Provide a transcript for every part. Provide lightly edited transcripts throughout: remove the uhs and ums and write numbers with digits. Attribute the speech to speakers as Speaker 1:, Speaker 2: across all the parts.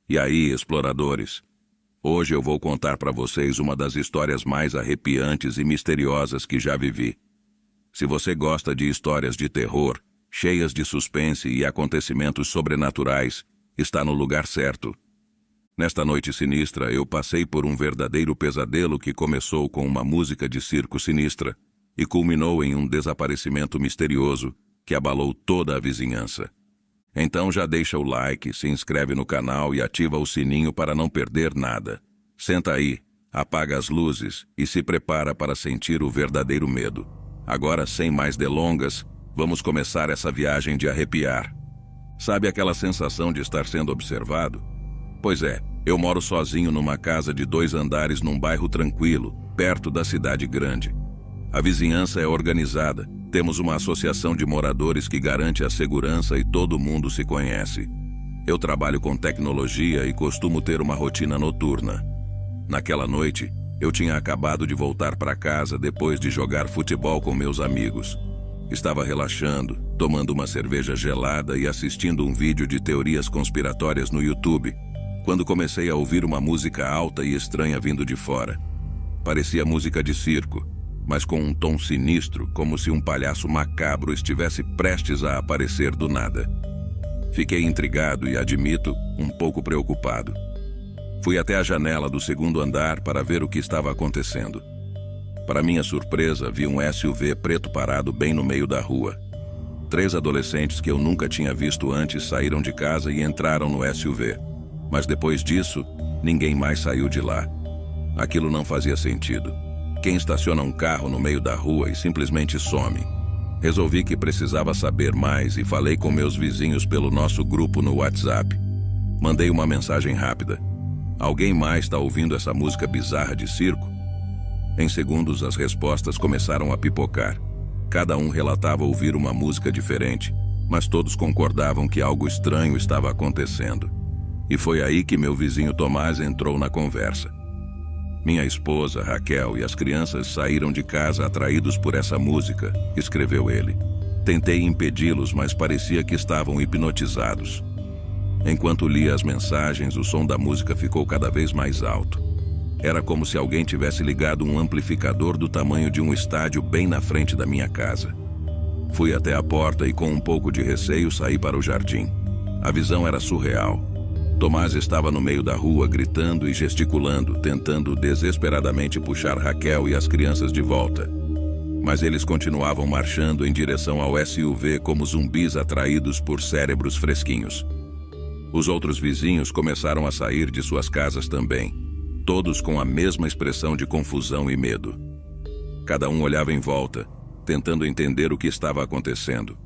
Speaker 1: E aí, exploradores? Hoje eu vou contar para vocês uma das histórias mais arrepiantes e misteriosas que já vivi. Se você gosta de histórias de terror, cheias de suspense e acontecimentos sobrenaturais, está no lugar certo. Nesta noite sinistra, eu passei por um verdadeiro pesadelo que começou com uma música de circo sinistra e culminou em um desaparecimento misterioso que abalou toda a vizinhança. Então já deixa o like, se inscreve no canal e ativa o sininho para não perder nada. Senta aí, apaga as luzes e se prepara para sentir o verdadeiro medo. Agora, sem mais delongas, vamos começar essa viagem de arrepiar. Sabe aquela sensação de estar sendo observado? Pois é, eu moro sozinho numa casa de 2 andares num bairro tranquilo, perto da cidade grande. A vizinhança é organizada, temos uma associação de moradores que garante a segurança e todo mundo se conhece. Eu trabalho com tecnologia e costumo ter uma rotina noturna. Naquela noite, eu tinha acabado de voltar para casa depois de jogar futebol com meus amigos. Estava relaxando, tomando uma cerveja gelada e assistindo um vídeo de teorias conspiratórias no YouTube, quando comecei a ouvir uma música alta e estranha vindo de fora. Parecia música de circo, mas com um tom sinistro, como se um palhaço macabro estivesse prestes a aparecer do nada. Fiquei intrigado e, admito, um pouco preocupado. Fui até a janela do 2º andar para ver o que estava acontecendo. Para minha surpresa, vi um SUV preto parado bem no meio da rua. 3 adolescentes que eu nunca tinha visto antes saíram de casa e entraram no SUV. Mas depois disso, ninguém mais saiu de lá. Aquilo não fazia sentido. Quem estaciona um carro no meio da rua e simplesmente some? Resolvi que precisava saber mais e falei com meus vizinhos pelo nosso grupo no WhatsApp. Mandei uma mensagem rápida. Alguém mais está ouvindo essa música bizarra de circo? Em segundos, as respostas começaram a pipocar. Cada um relatava ouvir uma música diferente, mas todos concordavam que algo estranho estava acontecendo. E foi aí que meu vizinho Tomás entrou na conversa. Minha esposa, Raquel, e as crianças saíram de casa atraídos por essa música, escreveu ele. Tentei impedi-los, mas parecia que estavam hipnotizados. Enquanto lia as mensagens, o som da música ficou cada vez mais alto. Era como se alguém tivesse ligado um amplificador do tamanho de um estádio bem na frente da minha casa. Fui até a porta e, com um pouco de receio, saí para o jardim. A visão era surreal. Tomás estava no meio da rua, gritando e gesticulando, tentando desesperadamente puxar Raquel e as crianças de volta. Mas eles continuavam marchando em direção ao SUV como zumbis atraídos por cérebros fresquinhos. Os outros vizinhos começaram a sair de suas casas também, todos com a mesma expressão de confusão e medo. Cada um olhava em volta, tentando entender o que estava acontecendo.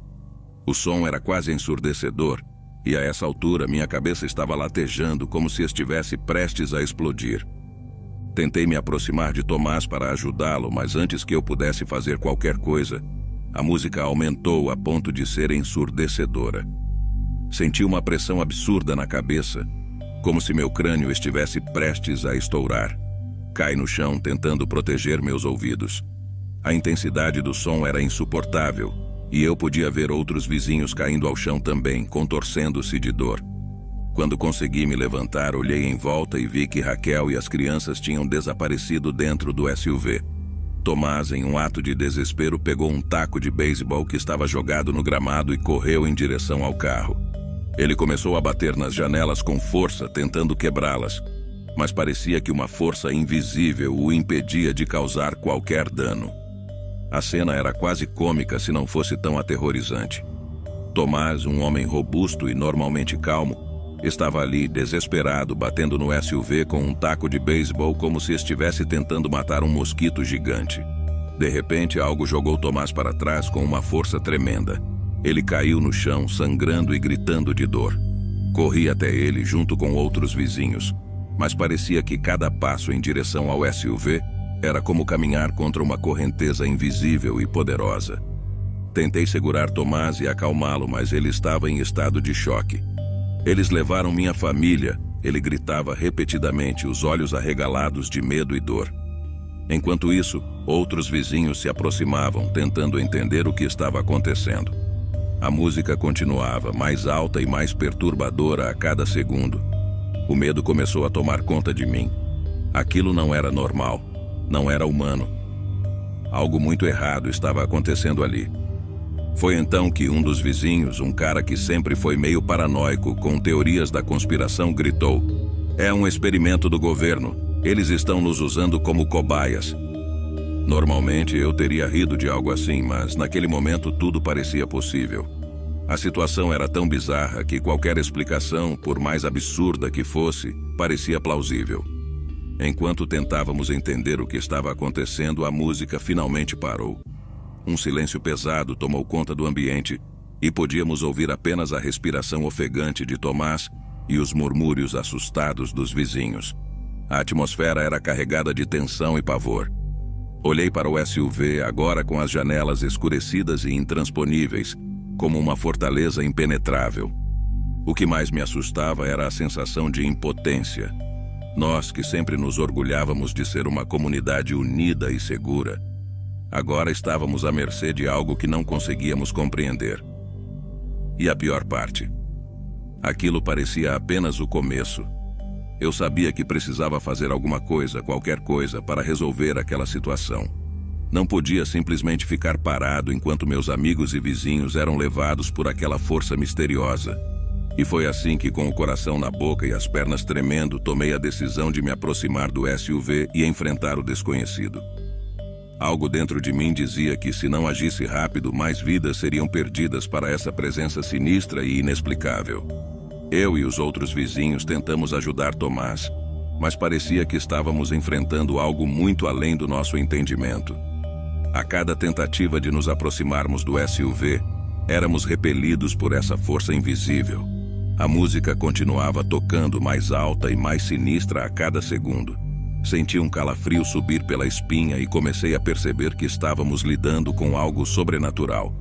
Speaker 1: O som era quase ensurdecedor, e a essa altura minha cabeça estava latejando como se estivesse prestes a explodir. Tentei me aproximar de Tomás para ajudá-lo, mas antes que eu pudesse fazer qualquer coisa, a música aumentou a ponto de ser ensurdecedora. Senti uma pressão absurda na cabeça, como se meu crânio estivesse prestes a estourar. Caí no chão tentando proteger meus ouvidos. A intensidade do som era insuportável, e eu podia ver outros vizinhos caindo ao chão também, contorcendo-se de dor. Quando consegui me levantar, olhei em volta e vi que Raquel e as crianças tinham desaparecido dentro do SUV. Tomás, em um ato de desespero, pegou um taco de beisebol que estava jogado no gramado e correu em direção ao carro. Ele começou a bater nas janelas com força, tentando quebrá-las, mas parecia que uma força invisível o impedia de causar qualquer dano. A cena era quase cômica se não fosse tão aterrorizante. Tomás, um homem robusto e normalmente calmo, estava ali, desesperado, batendo no SUV com um taco de beisebol como se estivesse tentando matar um mosquito gigante. De repente, algo jogou Tomás para trás com uma força tremenda. Ele caiu no chão, sangrando e gritando de dor. Corri até ele junto com outros vizinhos, mas parecia que cada passo em direção ao SUV era como caminhar contra uma correnteza invisível e poderosa. Tentei segurar Tomás e acalmá-lo, mas ele estava em estado de choque. Eles levaram minha família, ele gritava repetidamente, os olhos arregalados de medo e dor. Enquanto isso, outros vizinhos se aproximavam, tentando entender o que estava acontecendo. A música continuava, mais alta e mais perturbadora a cada segundo. O medo começou a tomar conta de mim. Aquilo não era normal, não era humano. Algo muito errado estava acontecendo ali. Foi então que um dos vizinhos, um cara que sempre foi meio paranoico com teorias da conspiração, gritou: "É um experimento do governo. Eles estão nos usando como cobaias." Normalmente eu teria rido de algo assim, mas naquele momento tudo parecia possível. A situação era tão bizarra que qualquer explicação, por mais absurda que fosse, parecia plausível. Enquanto tentávamos entender o que estava acontecendo, a música finalmente parou. Um silêncio pesado tomou conta do ambiente e podíamos ouvir apenas a respiração ofegante de Tomás e os murmúrios assustados dos vizinhos. A atmosfera era carregada de tensão e pavor. Olhei para o SUV, agora com as janelas escurecidas e intransponíveis, como uma fortaleza impenetrável. O que mais me assustava era a sensação de impotência. Nós, que sempre nos orgulhávamos de ser uma comunidade unida e segura, agora estávamos à mercê de algo que não conseguíamos compreender. E a pior parte: aquilo parecia apenas o começo. Eu sabia que precisava fazer alguma coisa, qualquer coisa, para resolver aquela situação. Não podia simplesmente ficar parado enquanto meus amigos e vizinhos eram levados por aquela força misteriosa. E foi assim que, com o coração na boca e as pernas tremendo, tomei a decisão de me aproximar do SUV e enfrentar o desconhecido. Algo dentro de mim dizia que, se não agisse rápido, mais vidas seriam perdidas para essa presença sinistra e inexplicável. Eu e os outros vizinhos tentamos ajudar Tomás, mas parecia que estávamos enfrentando algo muito além do nosso entendimento. A cada tentativa de nos aproximarmos do SUV, éramos repelidos por essa força invisível. A música continuava tocando mais alta e mais sinistra a cada segundo. Senti um calafrio subir pela espinha e comecei a perceber que estávamos lidando com algo sobrenatural.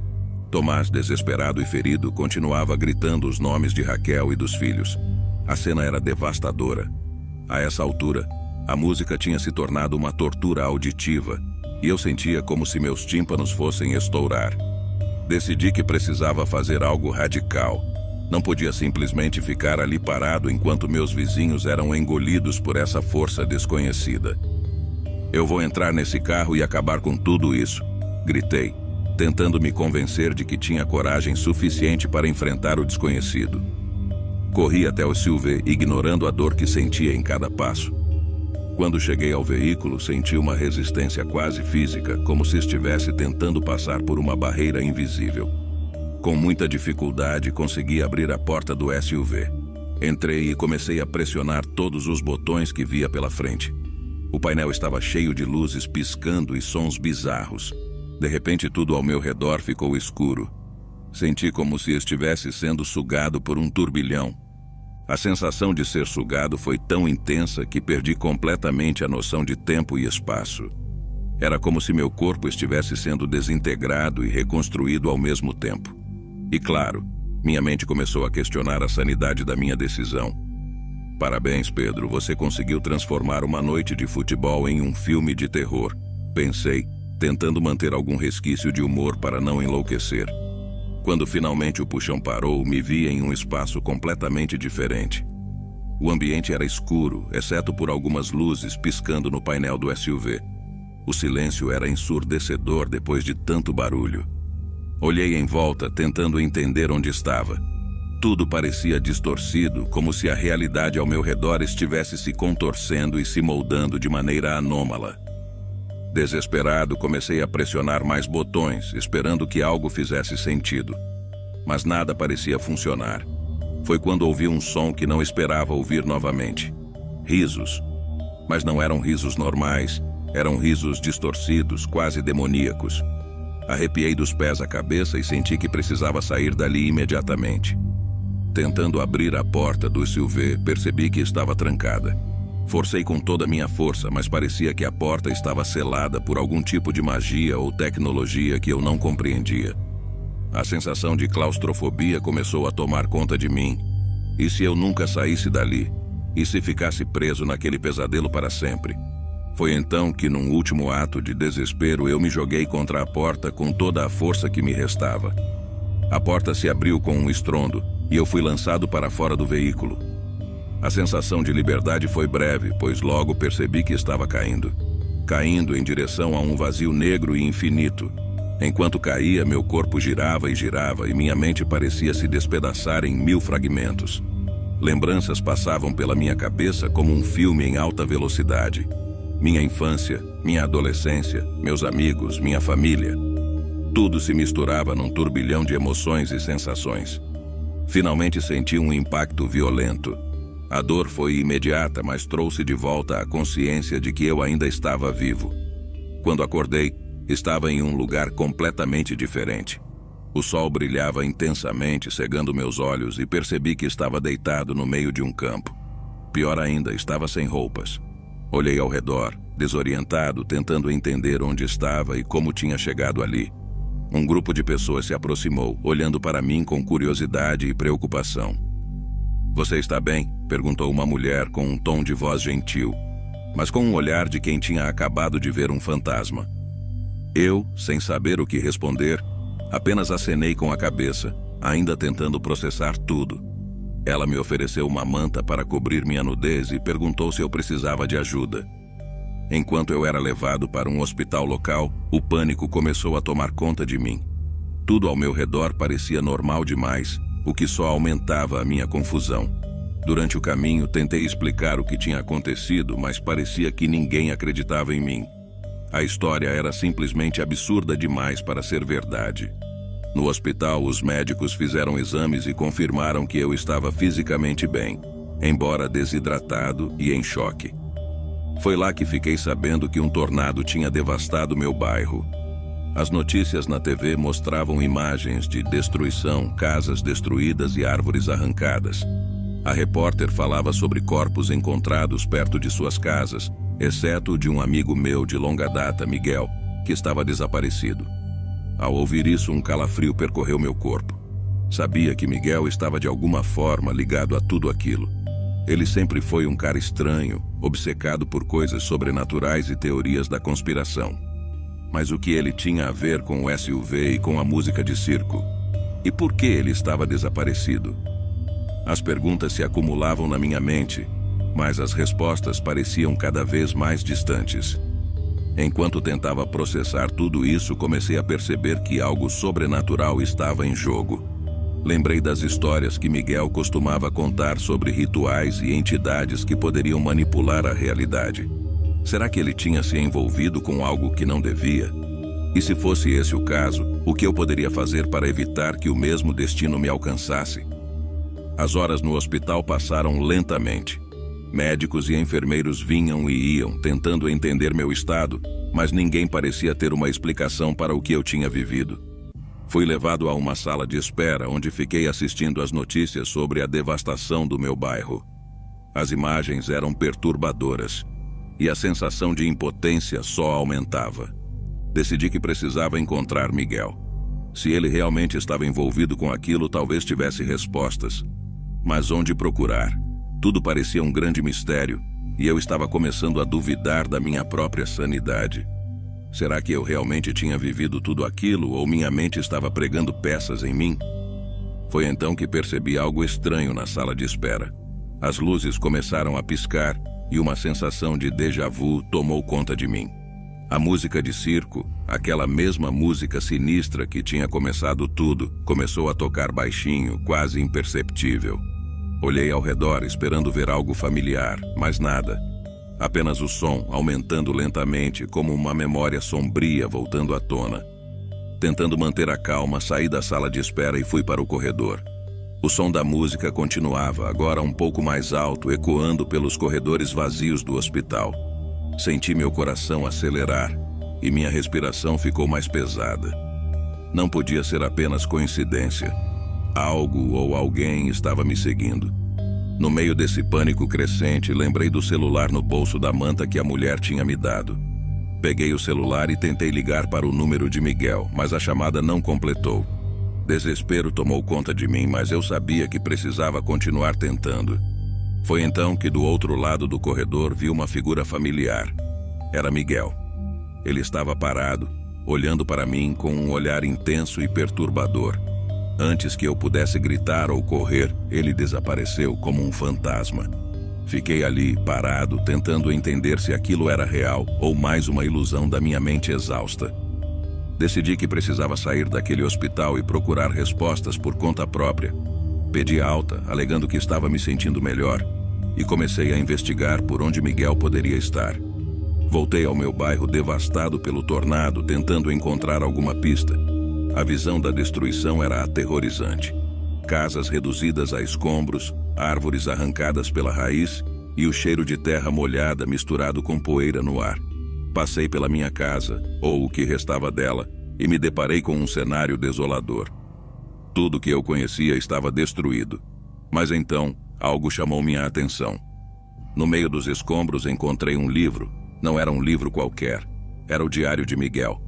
Speaker 1: Tomás, desesperado e ferido, continuava gritando os nomes de Raquel e dos filhos. A cena era devastadora. A essa altura, a música tinha se tornado uma tortura auditiva e eu sentia como se meus tímpanos fossem estourar. Decidi que precisava fazer algo radical. Não podia simplesmente ficar ali parado enquanto meus vizinhos eram engolidos por essa força desconhecida. "Eu vou entrar nesse carro e acabar com tudo isso", gritei, tentando me convencer de que tinha coragem suficiente para enfrentar o desconhecido. Corri até o SUV, ignorando a dor que sentia em cada passo. Quando cheguei ao veículo, senti uma resistência quase física, como se estivesse tentando passar por uma barreira invisível. Com muita dificuldade, consegui abrir a porta do SUV. Entrei e comecei a pressionar todos os botões que via pela frente. O painel estava cheio de luzes piscando e sons bizarros. De repente, tudo ao meu redor ficou escuro. Senti como se estivesse sendo sugado por um turbilhão. A sensação de ser sugado foi tão intensa que perdi completamente a noção de tempo e espaço. Era como se meu corpo estivesse sendo desintegrado e reconstruído ao mesmo tempo. E claro, minha mente começou a questionar a sanidade da minha decisão. "Parabéns, Pedro, você conseguiu transformar uma noite de futebol em um filme de terror", pensei, tentando manter algum resquício de humor para não enlouquecer. Quando finalmente o puxão parou, me vi em um espaço completamente diferente. O ambiente era escuro, exceto por algumas luzes piscando no painel do SUV. O silêncio era ensurdecedor depois de tanto barulho. Olhei em volta, tentando entender onde estava. Tudo parecia distorcido, como se a realidade ao meu redor estivesse se contorcendo e se moldando de maneira anômala. Desesperado, comecei a pressionar mais botões, esperando que algo fizesse sentido. Mas nada parecia funcionar. Foi quando ouvi um som que não esperava ouvir novamente. Risos. Mas não eram risos normais, eram risos distorcidos, quase demoníacos. Arrepiei dos pés à cabeça e senti que precisava sair dali imediatamente. Tentando abrir a porta do SUV, percebi que estava trancada. Forcei com toda a minha força, mas parecia que a porta estava selada por algum tipo de magia ou tecnologia que eu não compreendia. A sensação de claustrofobia começou a tomar conta de mim. E se eu nunca saísse dali? E se ficasse preso naquele pesadelo para sempre? Foi então que, num último ato de desespero, eu me joguei contra a porta com toda a força que me restava. A porta se abriu com um estrondo e eu fui lançado para fora do veículo. A sensação de liberdade foi breve, pois logo percebi que estava caindo. Caindo em direção a um vazio negro e infinito. Enquanto caía, meu corpo girava e minha mente parecia se despedaçar em 1000 fragmentos. Lembranças passavam pela minha cabeça como um filme em alta velocidade. Minha infância, minha adolescência, meus amigos, minha família. Tudo se misturava num turbilhão de emoções e sensações. Finalmente senti um impacto violento. A dor foi imediata, mas trouxe de volta a consciência de que eu ainda estava vivo. Quando acordei, estava em um lugar completamente diferente. O sol brilhava intensamente, cegando meus olhos, e percebi que estava deitado no meio de um campo. Pior ainda, estava sem roupas. Olhei ao redor, desorientado, tentando entender onde estava e como tinha chegado ali. Um grupo de pessoas se aproximou, olhando para mim com curiosidade e preocupação. "Você está bem?", perguntou uma mulher com um tom de voz gentil, mas com um olhar de quem tinha acabado de ver um fantasma. Eu, sem saber o que responder, apenas acenei com a cabeça, ainda tentando processar tudo. Ela me ofereceu uma manta para cobrir minha nudez e perguntou se eu precisava de ajuda. Enquanto eu era levado para um hospital local, o pânico começou a tomar conta de mim. Tudo ao meu redor parecia normal demais, o que só aumentava a minha confusão. Durante o caminho, tentei explicar o que tinha acontecido, mas parecia que ninguém acreditava em mim. A história era simplesmente absurda demais para ser verdade. No hospital, os médicos fizeram exames e confirmaram que eu estava fisicamente bem, embora desidratado e em choque. Foi lá que fiquei sabendo que um tornado tinha devastado meu bairro. As notícias na TV mostravam imagens de destruição, casas destruídas e árvores arrancadas. A repórter falava sobre corpos encontrados perto de suas casas, exceto o de um amigo meu de longa data, Miguel, que estava desaparecido. Ao ouvir isso, um calafrio percorreu meu corpo. Sabia que Miguel estava de alguma forma ligado a tudo aquilo. Ele sempre foi um cara estranho, obcecado por coisas sobrenaturais e teorias da conspiração. Mas o que ele tinha a ver com o SUV e com a música de circo? E por que ele estava desaparecido? As perguntas se acumulavam na minha mente, mas as respostas pareciam cada vez mais distantes. Enquanto tentava processar tudo isso, comecei a perceber que algo sobrenatural estava em jogo. Lembrei das histórias que Miguel costumava contar sobre rituais e entidades que poderiam manipular a realidade. Será que ele tinha se envolvido com algo que não devia? E se fosse esse o caso, o que eu poderia fazer para evitar que o mesmo destino me alcançasse? As horas no hospital passaram lentamente. Médicos e enfermeiros vinham e iam, tentando entender meu estado, mas ninguém parecia ter uma explicação para o que eu tinha vivido. Fui levado a uma sala de espera, onde fiquei assistindo às notícias sobre a devastação do meu bairro. As imagens eram perturbadoras, e a sensação de impotência só aumentava. Decidi que precisava encontrar Miguel. Se ele realmente estava envolvido com aquilo, talvez tivesse respostas. Mas onde procurar? Tudo parecia um grande mistério, e eu estava começando a duvidar da minha própria sanidade. Será que eu realmente tinha vivido tudo aquilo, ou minha mente estava pregando peças em mim? Foi então que percebi algo estranho na sala de espera. As luzes começaram a piscar, e uma sensação de déjà vu tomou conta de mim. A música de circo, aquela mesma música sinistra que tinha começado tudo, começou a tocar baixinho, quase imperceptível. Olhei ao redor esperando ver algo familiar, mas nada. Apenas o som aumentando lentamente, como uma memória sombria voltando à tona. Tentando manter a calma, saí da sala de espera e fui para o corredor. O som da música continuava, agora um pouco mais alto, ecoando pelos corredores vazios do hospital. Senti meu coração acelerar e minha respiração ficou mais pesada. Não podia ser apenas coincidência. Algo ou alguém estava me seguindo. No meio desse pânico crescente, lembrei do celular no bolso da manta que a mulher tinha me dado. Peguei o celular e tentei ligar para o número de Miguel, mas a chamada não completou. Desespero tomou conta de mim, mas eu sabia que precisava continuar tentando. Foi então que do outro lado do corredor vi uma figura familiar. Era Miguel. Ele estava parado, olhando para mim com um olhar intenso e perturbador. Antes que eu pudesse gritar ou correr, ele desapareceu como um fantasma. Fiquei ali, parado, tentando entender se aquilo era real ou mais uma ilusão da minha mente exausta. Decidi que precisava sair daquele hospital e procurar respostas por conta própria. Pedi alta, alegando que estava me sentindo melhor, e comecei a investigar por onde Miguel poderia estar. Voltei ao meu bairro devastado pelo tornado, tentando encontrar alguma pista. A visão da destruição era aterrorizante. Casas reduzidas a escombros, árvores arrancadas pela raiz e o cheiro de terra molhada misturado com poeira no ar. Passei pela minha casa, ou o que restava dela, e me deparei com um cenário desolador. Tudo que eu conhecia estava destruído. Mas então, algo chamou minha atenção. No meio dos escombros encontrei um livro. Não era um livro qualquer. Era o Diário de Miguel.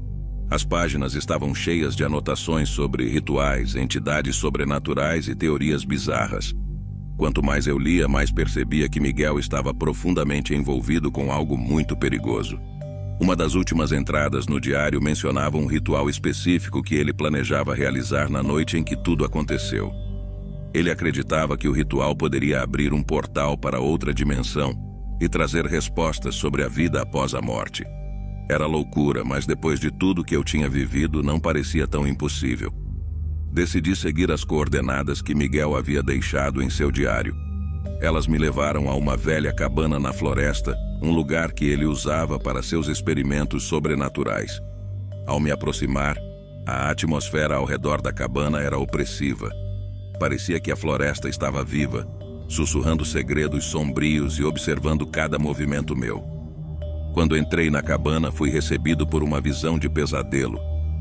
Speaker 1: As páginas estavam cheias de anotações sobre rituais, entidades sobrenaturais e teorias bizarras. Quanto mais eu lia, mais percebia que Miguel estava profundamente envolvido com algo muito perigoso. Uma das últimas entradas no diário mencionava um ritual específico que ele planejava realizar na noite em que tudo aconteceu. Ele acreditava que o ritual poderia abrir um portal para outra dimensão e trazer respostas sobre a vida após a morte. Era loucura, mas depois de tudo que eu tinha vivido, não parecia tão impossível. Decidi seguir as coordenadas que Miguel havia deixado em seu diário. Elas me levaram a uma velha cabana na floresta, um lugar que ele usava para seus experimentos sobrenaturais. Ao me aproximar, a atmosfera ao redor da cabana era opressiva. Parecia que a floresta estava viva, sussurrando segredos sombrios e observando cada movimento meu. Quando entrei na cabana, fui recebido por uma visão de pesadelo.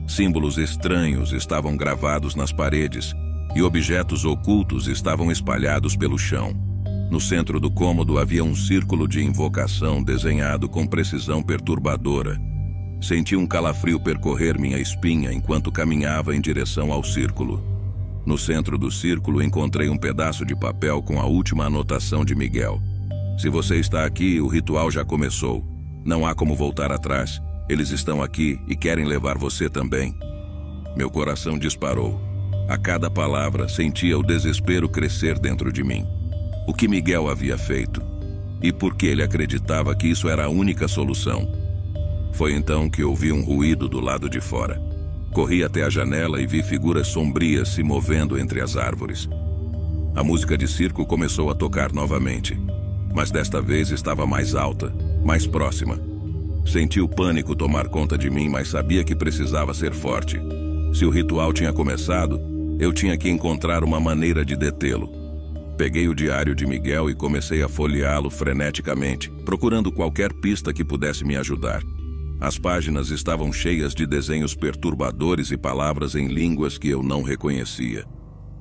Speaker 1: Símbolos estranhos estavam gravados nas paredes e objetos ocultos estavam espalhados pelo chão. No centro do cômodo havia um círculo de invocação desenhado com precisão perturbadora. Senti um calafrio percorrer minha espinha enquanto caminhava em direção ao círculo. No centro do círculo encontrei um pedaço de papel com a última anotação de Miguel. Se você está aqui, o ritual já começou. Não há como voltar atrás. Eles estão aqui e querem levar você também. Meu coração disparou. A cada palavra, sentia o desespero crescer dentro de mim. O que Miguel havia feito? E por que ele acreditava que isso era a única solução? Foi então que ouvi um ruído do lado de fora. Corri até a janela e vi figuras sombrias se movendo entre as árvores. A música de circo começou a tocar novamente, mas desta vez estava mais alta, mais próxima. Senti o pânico tomar conta de mim, mas sabia que precisava ser forte. Se o ritual tinha começado, eu tinha que encontrar uma maneira de detê-lo. Peguei o diário de Miguel e comecei a folheá-lo freneticamente, procurando qualquer pista que pudesse me ajudar. As páginas estavam cheias de desenhos perturbadores e palavras em línguas que eu não reconhecia.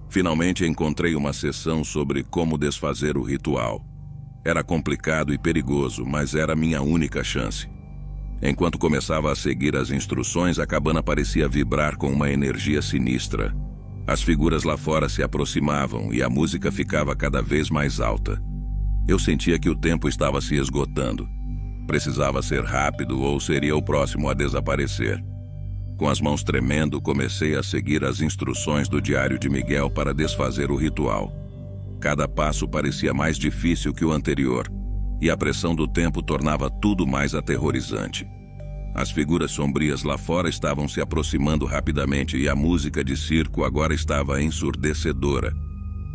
Speaker 1: Finalmente encontrei uma seção sobre como desfazer o ritual. Era complicado e perigoso, mas era minha única chance. Enquanto começava a seguir as instruções, a cabana parecia vibrar com uma energia sinistra. As figuras lá fora se aproximavam e a música ficava cada vez mais alta. Eu sentia que o tempo estava se esgotando. Precisava ser rápido ou seria o próximo a desaparecer. Com as mãos tremendo, comecei a seguir as instruções do diário de Miguel para desfazer o ritual. Cada passo parecia mais difícil que o anterior, e a pressão do tempo tornava tudo mais aterrorizante. As figuras sombrias lá fora estavam se aproximando rapidamente e a música de circo agora estava ensurdecedora,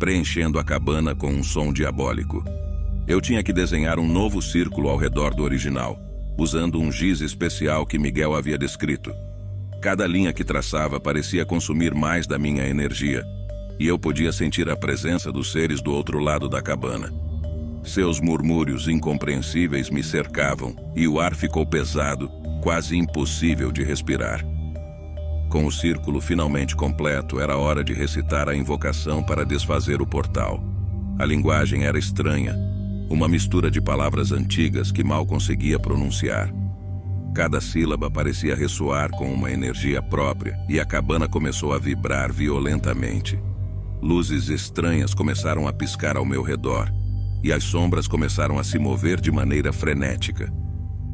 Speaker 1: preenchendo a cabana com um som diabólico. Eu tinha que desenhar um novo círculo ao redor do original, usando um giz especial que Miguel havia descrito. Cada linha que traçava parecia consumir mais da minha energia, e eu podia sentir a presença dos seres do outro lado da cabana. Seus murmúrios incompreensíveis me cercavam, e o ar ficou pesado, quase impossível de respirar. Com o círculo finalmente completo, era hora de recitar a invocação para desfazer o portal. A linguagem era estranha, uma mistura de palavras antigas que mal conseguia pronunciar. Cada sílaba parecia ressoar com uma energia própria e a cabana começou a vibrar violentamente. Luzes estranhas começaram a piscar ao meu redor e as sombras começaram a se mover de maneira frenética.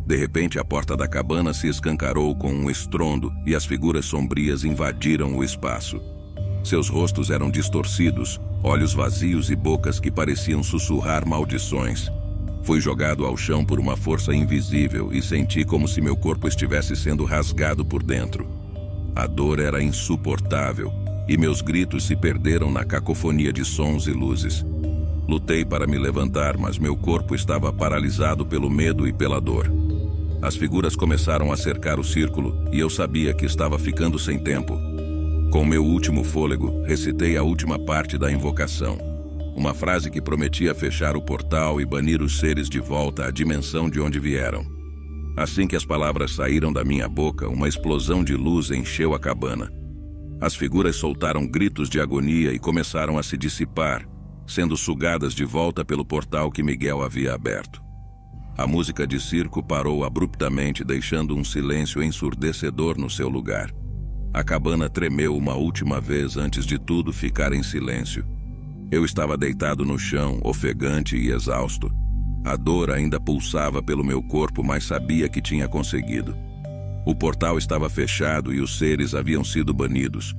Speaker 1: De repente, a porta da cabana se escancarou com um estrondo e as figuras sombrias invadiram o espaço. Seus rostos eram distorcidos, olhos vazios e bocas que pareciam sussurrar maldições. Fui jogado ao chão por uma força invisível e senti como se meu corpo estivesse sendo rasgado por dentro. A dor era insuportável e meus gritos se perderam na cacofonia de sons e luzes. Lutei para me levantar, mas meu corpo estava paralisado pelo medo e pela dor. As figuras começaram a cercar o círculo e eu sabia que estava ficando sem tempo. Com meu último fôlego, recitei a última parte da invocação. Uma frase que prometia fechar o portal e banir os seres de volta à dimensão de onde vieram. Assim que as palavras saíram da minha boca, uma explosão de luz encheu a cabana. As figuras soltaram gritos de agonia e começaram a se dissipar, sendo sugadas de volta pelo portal que Miguel havia aberto. A música de circo parou abruptamente, deixando um silêncio ensurdecedor no seu lugar. A cabana tremeu uma última vez antes de tudo ficar em silêncio. Eu estava deitado no chão, ofegante e exausto. A dor ainda pulsava pelo meu corpo, mas sabia que tinha conseguido. O portal estava fechado e os seres haviam sido banidos.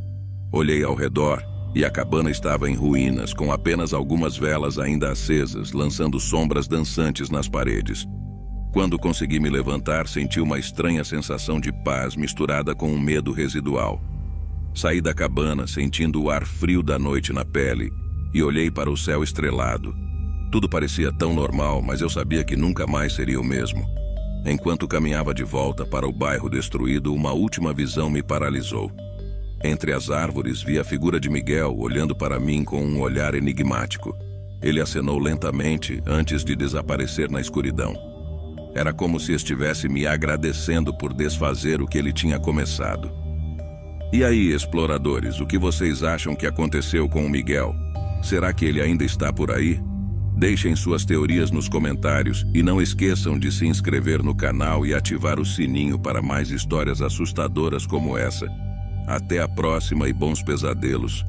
Speaker 1: Olhei ao redor e a cabana estava em ruínas, com apenas algumas velas ainda acesas, lançando sombras dançantes nas paredes. Quando consegui me levantar, senti uma estranha sensação de paz misturada com um medo residual. Saí da cabana, sentindo o ar frio da noite na pele, e olhei para o céu estrelado. Tudo parecia tão normal, mas eu sabia que nunca mais seria o mesmo. Enquanto caminhava de volta para o bairro destruído, uma última visão me paralisou. Entre as árvores, vi a figura de Miguel olhando para mim com um olhar enigmático. Ele acenou lentamente antes de desaparecer na escuridão. Era como se estivesse me agradecendo por desfazer o que ele tinha começado. E aí, exploradores, o que vocês acham que aconteceu com o Miguel? Será que ele ainda está por aí? Deixem suas teorias nos comentários e não esqueçam de se inscrever no canal e ativar o sininho para mais histórias assustadoras como essa. Até a próxima e bons pesadelos.